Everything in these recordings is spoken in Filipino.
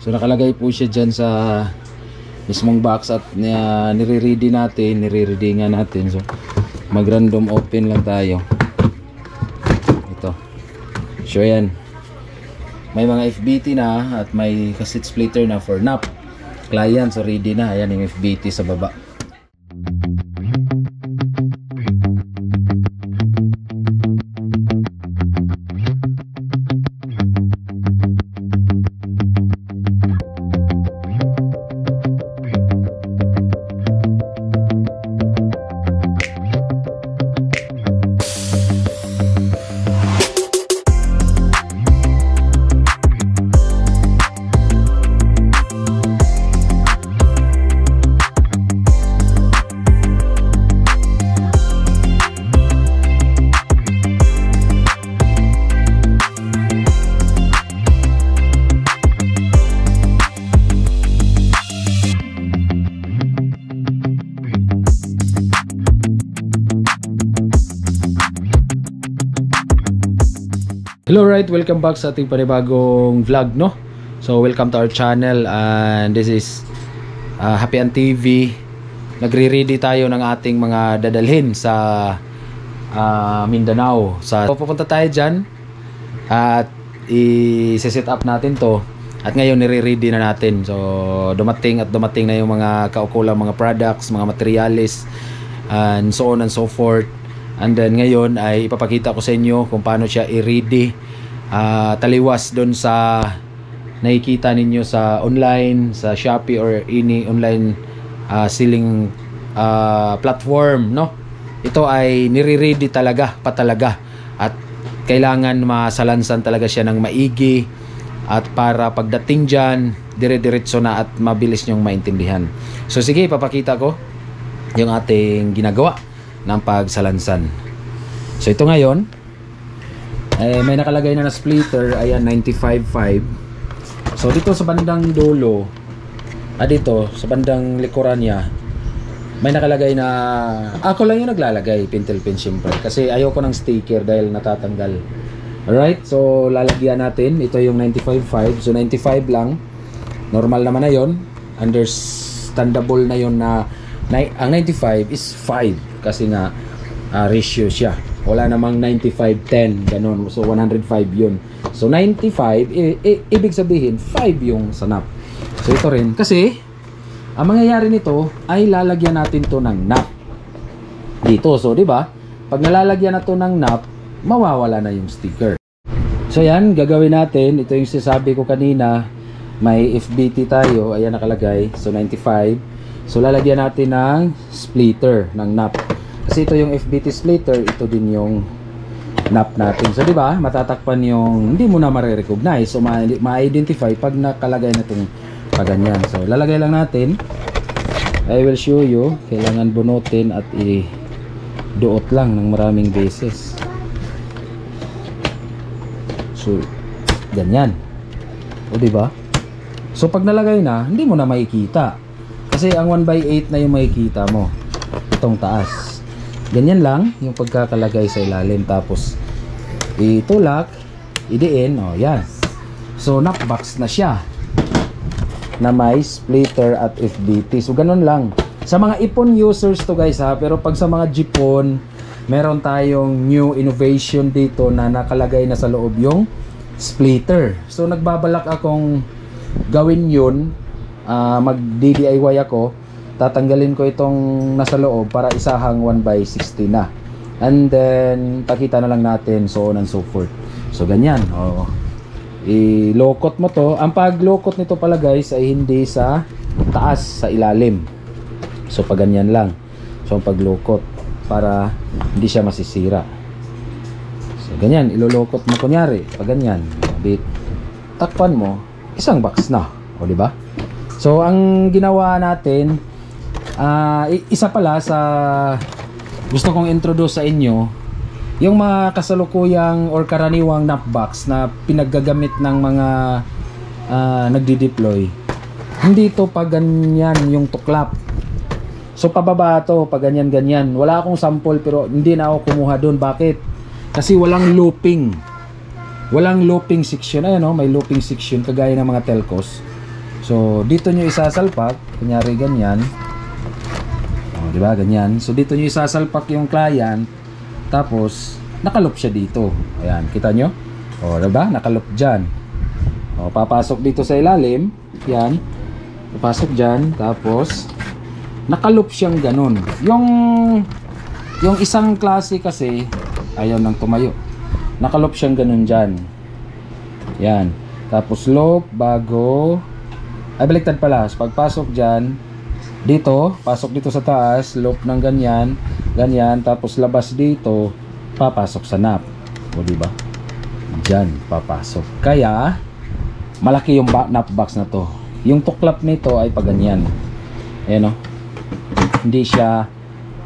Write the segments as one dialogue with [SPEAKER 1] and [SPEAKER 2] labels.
[SPEAKER 1] So nakalagay po siya dyan sa mismong box at nire-ready nga natin. So mag random open lang tayo. Ito. So yan. May mga FBT na at may cassette splitter na for NAP client. So ready na. Ayan yung FBT sa baba. Hello, right, welcome back sa ating panibagong vlog, no? So welcome to our channel, and this is Happy An TV. Nagre-ready tayo ng ating mga dadalhin sa Mindanao. Pupunta tayo dyan at i-set up natin to. At ngayon nire-ready na natin. So dumating na yung mga kaukulang mga products, mga materials, and so on and so forth. And then ngayon ay ipapakita ko sa inyo kung paano siya i-ready taliwas doon sa nakikita ninyo sa online, sa Shopee or any online selling platform, no? Ito ay nire-ready talaga at kailangan masalansan talaga siya ng maigi at para pagdating dyan dire-diretso na at mabilis nyong maintindihan. So sige, papakita ko yung ating ginagawa ng pagsalansan. So ito ngayon may nakalagay na splitter. Ayan, 95.5. So dito sa bandang dulo dito sa bandang likuran niya may nakalagay na ako lang yung naglalagay pintel pin syempre kasi ayoko ng sticker dahil natatanggal. Alright, so lalagyan natin. Ito yung 95.5. So 95 lang, normal naman na yon, understandable na yon na ang 95 is 5 kasi nga ratio siya. Wala namang 95-10 ganun. So 105 yun. So 95 ibig sabihin 5 yung sanap. So ito rin kasi ang mangyayari nito ay lalagyan natin to ng nap dito. So di ba? Pag nalalagyan na to ng nap, mawawala na yung sticker. So yan, gagawin natin. Ito yung sinasabi ko kanina. May FBT tayo. Ayan nakalagay. So 95. So lalagyan natin ng splitter ng nap. Kasi ito yung FBT splitter, ito din yung nap natin. So di ba, matatakpan yung hindi mo na ma-recognize. So ma-identify pag nakalagay na itong paganyan. So lalagay lang natin. I will show you. Kailangan bunutin at i-duot lang ng maraming beses. So ganyan. O di ba? So pag nalagay na, hindi mo na makikita. Kasi ang 1/8 na yung makikita mo. Itong taas. Ganyan lang yung pagkakalagay sa ilalim. Tapos itulak, idiin, o yan. So knockbox na siya na may splitter at FBT. So ganun lang. Sa mga ipon users to guys ha. Pero pag sa mga jipon, meron tayong new innovation dito na nakalagay na sa loob yung splitter. So nagbabalak akong gawin yun. Mag-DIY ako. Tatanggalin ko itong nasa loob para isahang 1/60 na. And then pakita na lang natin so on and so forth. So ganyan. I-lokot mo to. Ang paglokot nito pala guys ay hindi sa taas, sa ilalim. So pag ganyan lang. So ang paglokot para hindi siya masisira. So ganyan, ilolokot mo kunyari pag ganyan. Takpan mo, isang box na. O di ba? So ang ginawa natin isa pala sa gusto kong introduce sa inyo yung mga kasalukuyang or karaniwang knockbox na pinaggagamit ng mga nagdi-deploy. Hindi to pa ganyan yung tuklap. So pababa to, pa ganyan-ganyan. Wala akong sample pero hindi na ako kumuha doon. Bakit? Kasi walang looping. Walang looping section. Ayan o, may looping section kagaya ng mga telcos. So dito nyo isasalpak, kunyari ganyan. Di ba ganyan? So dito nyo isasalpak yung client, tapos nakaloop siya dito. Ayan, kita nyo? O, diba? Nakaloop dyan. O, papasok dito sa ilalim. Yan. Papasok dyan. Tapos, nakaloop siyang ganun. Yung isang klase kasi, ayaw nang tumayo. Nakaloop siyang ganun dyan. Yan. Tapos, loop, bago. Ay, baliktad pala. So, pagpasok dyan, dito, pasok dito sa taas, loop ng ganyan, ganyan. Tapos, labas dito, papasok sa nap. O, diba? Dyan, papasok. Kaya, malaki yung nap box na to. Yung tuklap nito ay pa ganyan. Ayan o. Hindi siya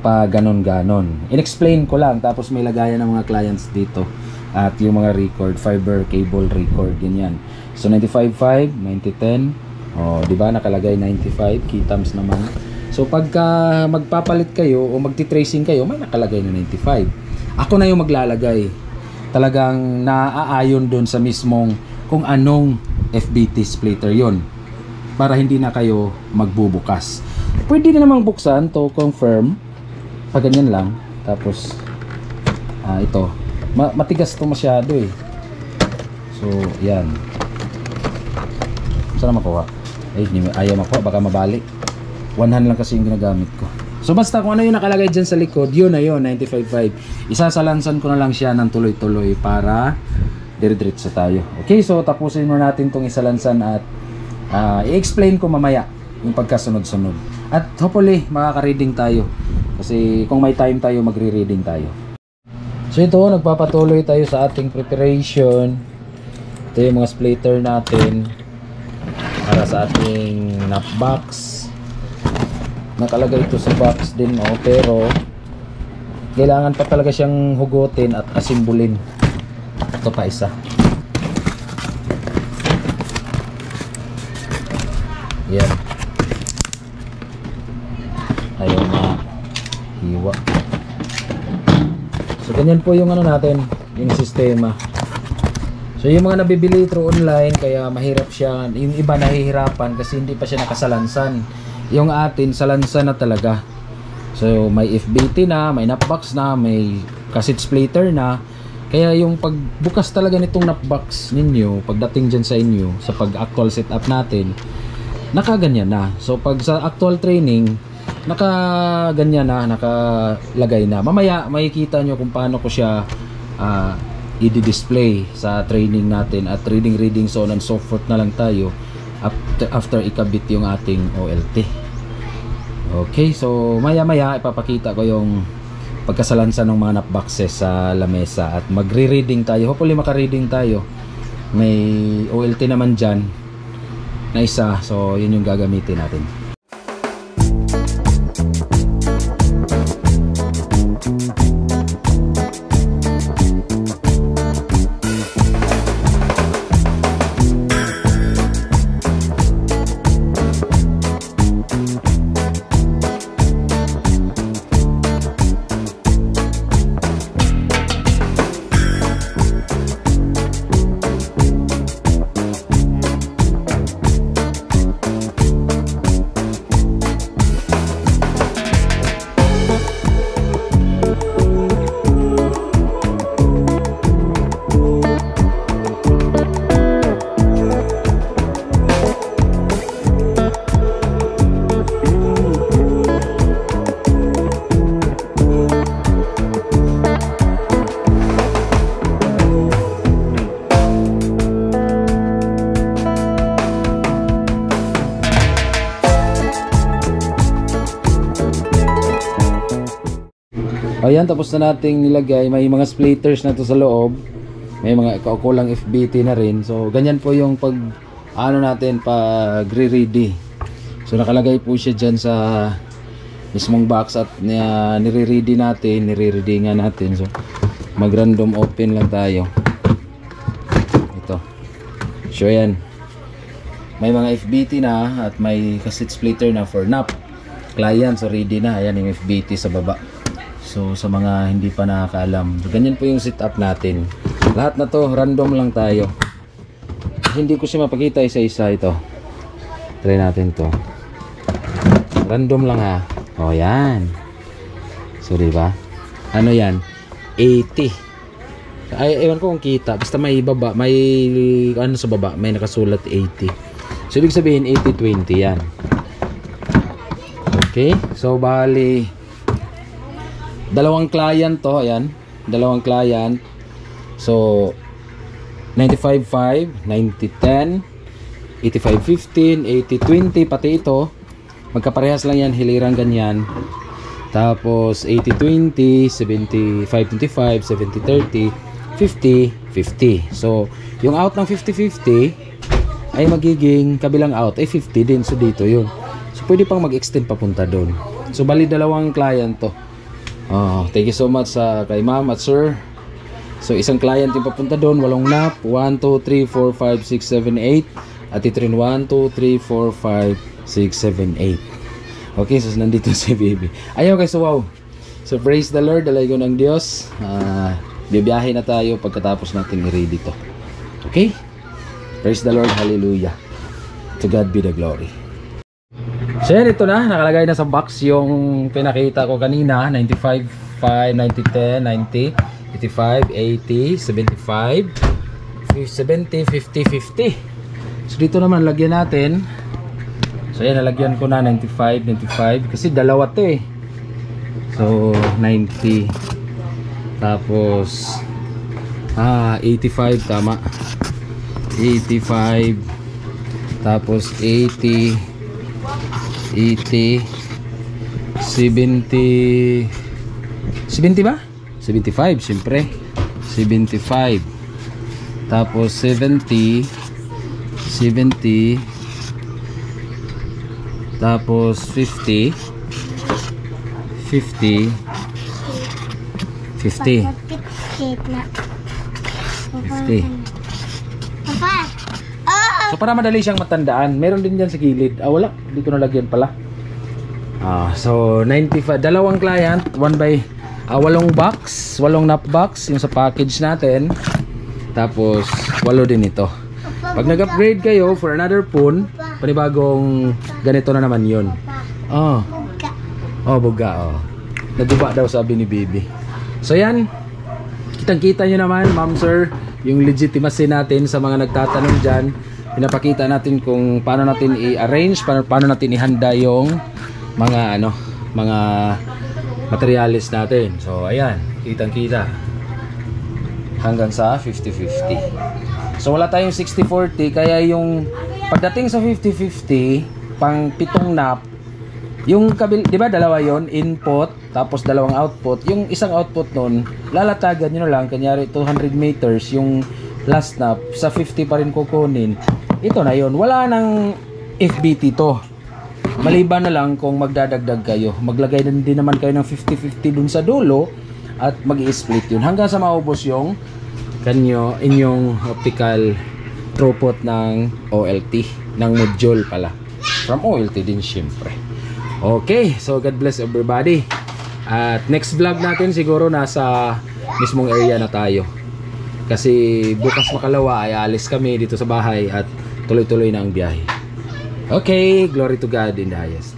[SPEAKER 1] pa ganon-ganon. In-explain ko lang. Tapos may lagayan ng mga clients dito. At yung mga record, fiber cable record, ganyan. So, 95.5, 9010. O, diba? Nakalagay 95. Key terms naman. So, pagka magpapalit kayo o magti-tracing kayo, may nakalagay na 95. Ako na yung maglalagay. Talagang naaayon doon sa mismong kung anong FBT splitter yon, para hindi na kayo magbubukas. Pwede na namang buksan to confirm pag ganyan lang. Tapos ito matigas to masyado eh. So yan, sana makuha. Ayaw makuha, baka mabalik. One hand lang kasi yung ginagamit ko. So basta kung ano yung nakalagay dyan sa likod, yun na yun, 95.5. Isasalansan ko na lang siya ng tuloy-tuloy para dire-diretso tayo. Okay, so tapusin muna natin itong isalansan at i-explain ko mamaya yung pagkasunod-sunod. At hopefully makaka-reading tayo. Kasi kung may time tayo, magre-reading tayo. So ito, nagpapatuloy tayo sa ating preparation. Ito yung mga splitter natin para sa ating nut box. Nakalagay ito sa box din, pero kailangan pa talaga siyang hugutin at asimbulin. Ito pa isa. Yan. Ayaw na hiwa. So ganyan po yung ano natin, yung sistema. So yung mga nabibili through online, kaya mahirap siya. Yung iba nahihirapan kasi hindi pa siya nakasalansan. Yung atin salansan na talaga. So may FBT na, may napbox na, may cassette splitter na. Kaya yung pagbukas talaga nitong napbox ninyo, pagdating dyan sa inyo, sa pag-actual setup natin, nakaganyan na. So pag sa actual training, nakaganyan na, nakalagay na. Mamaya makikita nyo kung paano ko siya i-display sa training natin at reading so on and so forth na lang tayo after ikabit yung ating OLT. Okay, so maya ipapakita ko yung pagkasalansan ng mga nut boxes sa lamesa at magre-reading tayo. Hopefully maka-reading tayo. May OLT naman dyan na isa, so yun yung gagamitin natin. Ayan, tapos na nating nilagay. May mga splitters na to sa loob. May mga kaukulang FBT na rin. So ganyan po yung pag ano natin pag re-ready. So nakalagay po siya dyan sa mismong box at nire-ready natin, nire-ready nga natin. So mag random open lang tayo. Ito. So ayan, may mga FBT na at may cassette splitter na for nap client. So ready na. Ayan yung FBT sa baba. So sa mga hindi pa nakakaalam, so, ganyan po yung setup natin. Lahat na to random lang tayo. Hindi ko siya mapakita isa-isa ito. Try natin to. Random lang ha. O, yan. So, diba? Ano yan? 80. Ay, ewan ko kung kita. Basta may baba. May, ano sa baba? May nakasulat 80. So, ibig sabihin, 80-20 yan. Okay. So, bali, dalawang client to. Ayan. Dalawang client. So, 95-5, 90-10, 85-15, 80-20, pati ito magkaparehas lang yan, hilirang ganyan. Tapos 80-20, 75-25, 70-30, 50-50. So yung out ng 50-50 ay magiging kabilang out ay 50 din. So dito yun. So pwede pang mag-extend papunta doon. So bali dalawang client to. Thank you so much kay ma'am at sir. So isang client yung papunta doon, walong nap, 1, 2, 3, 4, 5, 6, 7, 8. At ito rin 1, 2, 3, 4, 5, 6, 7, 8. Okay, so nandito si baby. Ayaw guys, so wow. So praise the Lord, dalay ko ng Diyos. Bibiyahe na tayo pagkatapos natin i-ready to. Okay? Praise the Lord, hallelujah. To God be the glory. So yan, ito na, nakalagay na sa box yung pinakita ko kanina. 95, 5, 90, 10, 90, 85, 80, 75, 70, 50, 50. So dito naman lagyan natin. So ayan, nalagyan ko na 95, 95 kasi dalawa to eh. So 90. Tapos 85 tama. 85. Tapos 80, 80, 70. 70 ba? 75 syempre. 75. Tapos 70, 70, tapos 50, 50, 50, 50. So para madali siyang matandaan, meron din dyan sa gilid. Wala, hindi ko nalagyan pala. So 95, dalawang client, 8 box, 8 nap box yung sa package natin. Tapos 8 din ito. Pag nag-upgrade kayo for another phone, panibagong ganito na naman yun. Buga. Naguba daw sabi ni baby. So yan, kitang-kita nyo naman ma'am sir, yung legitimacy natin sa mga nagtatanong dyan. Pinapakita natin kung paano natin i-arrange, paano natin ihanda yung mga mga materialis natin. So ayan, kitang-kita hanggang sa 50-50. So wala tayong 60-40, kaya yung pagdating sa 50-50 pang 7 nap, yung di ba dalawa yon, input tapos dalawang output, yung isang output nun lalatagan nyo na lang, kanyari 200 meters yung last nap, sa 50 pa rin kukunin. Ito na yon, wala nang FBT to, maliban na lang kung magdadagdag kayo, maglagay din naman kayo ng 50-50 dun sa dulo at mag-i-split yun hanggang sa maubos yung inyong optical throughput ng OLT, ng module pala, from OLT din syempre. Okay, so God bless everybody. At next vlog natin siguro nasa mismong area na tayo, kasi bukas makalawa ay alis kami dito sa bahay at tuloy-tuloy na ang biyahe. Okay, glory to God in the highest.